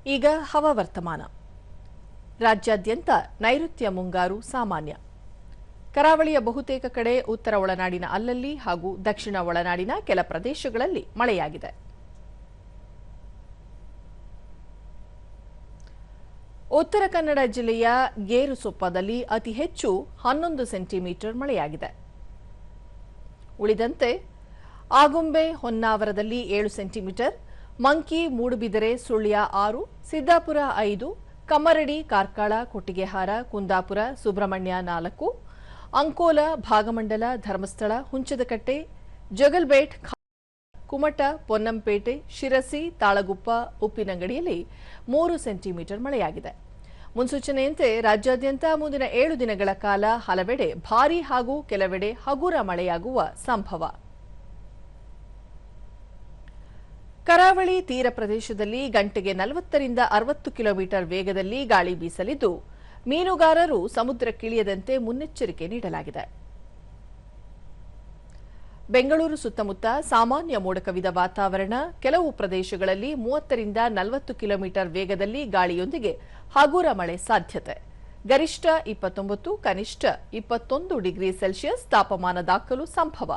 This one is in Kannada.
ಈಗ ಹವಾವರ್ತಮಾನ. ರಾಜ್ಯಾದ್ಯಂತ ನೈಋತ್ಯ ಮುಂಗಾರು ಸಾಮಾನ್ಯ. ಕರಾವಳಿಯ ಬಹುತೇಕ ಕಡೆ, ಉತ್ತರ ಒಳನಾಡಿನ ಅಲ್ಲಲ್ಲಿ ಹಾಗೂ ದಕ್ಷಿಣ ಒಳನಾಡಿನ ಕೆಲ ಪ್ರದೇಶಗಳಲ್ಲಿ ಮಳೆಯಾಗಿದೆ. ಉತ್ತರ ಕನ್ನಡ ಜಿಲ್ಲೆಯ ಗೇರುಸೊಪ್ಪದಲ್ಲಿ ಅತಿ ಹೆಚ್ಚು 11 ಸೆಂಟಿಮೀಟರ್ ಮಳೆಯಾಗಿದೆ. ಉಳಿದಂತೆ ಆಗುಂಬೆ, ಹೊನ್ನಾವರದಲ್ಲಿ 7 ಸೆಂಟಿಮೀಟರ್, ಮಂಕಿ, ಮೂಡುಬಿದಿರೆ, ಸುಳ್ಯ 6, ಸಿದ್ದಾಪುರ 5, ಕಮ್ಮರಡಿ, ಕಾರ್ಕಳ, ಕೊಟ್ಟಿಗೆಹಾರ, ಕುಂದಾಪುರ, ಸುಬ್ರಹ್ಮಣ್ಯ 4, ಅಂಕೋಲ, ಭಾಗಮಂಡಲ, ಧರ್ಮಸ್ಥಳ, ಹುಂಚದಕಟ್ಟೆ, ಜಗಲ್ಬೇಟ್, ಕುಮಟ, ಪೊನ್ನಂಪೇಟೆ, ಶಿರಸಿ, ತಾಳಗುಪ್ಪ, ಉಪ್ಪಿನಂಗಡಿಯಲ್ಲಿ 3 ಸೆಂಟಿಮೀಟರ್ ಮಳೆಯಾಗಿದೆ. ಮುನ್ಸೂಚನೆಯಂತೆ ರಾಜ್ಯಾದ್ಯಂತ ಮುಂದಿನ 7 ದಿನಗಳ ಕಾಲ ಹಲವೆಡೆ ಭಾರೀ ಹಾಗೂ ಕೆಲವೆಡೆ ಹಗುರ ಮಳೆಯಾಗುವ ಸಂಭವ. ಕರಾವಳಿ ತೀರ ಪ್ರದೇಶದಲ್ಲಿ ಗಂಟೆಗೆ 40ರಿಂದ 60 ಕಿಲೋಮೀಟರ್ ವೇಗದಲ್ಲಿ ಗಾಳಿ ಬೀಸಲಿದ್ದು, ಮೀನುಗಾರರು ಸಮುದ್ರಕ್ಕಿಳಿಯದಂತೆ ಮುನ್ನೆಚ್ಚರಿಕೆ ನೀಡಲಾಗಿದೆ. ಬೆಂಗಳೂರು ಸುತ್ತಮುತ್ತ ಸಾಮಾನ್ಯ ಮೋಡ ಕವಿದ ವಾತಾವರಣ. ಕೆಲವು ಪ್ರದೇಶಗಳಲ್ಲಿ 30ರಿಂದ 40 ಕಿಲೋಮೀಟರ್ ವೇಗದಲ್ಲಿ ಗಾಳಿಯೊಂದಿಗೆ ಹಗುರ ಮಳೆ ಸಾಧ್ಯತೆ. ಗರಿಷ್ಠ 29, ಕನಿಷ್ಠ 21 ಡಿಗ್ರಿ ಸೆಲ್ಸಿಯಸ್ ತಾಪಮಾನ ದಾಖಲು ಸಂಭವ.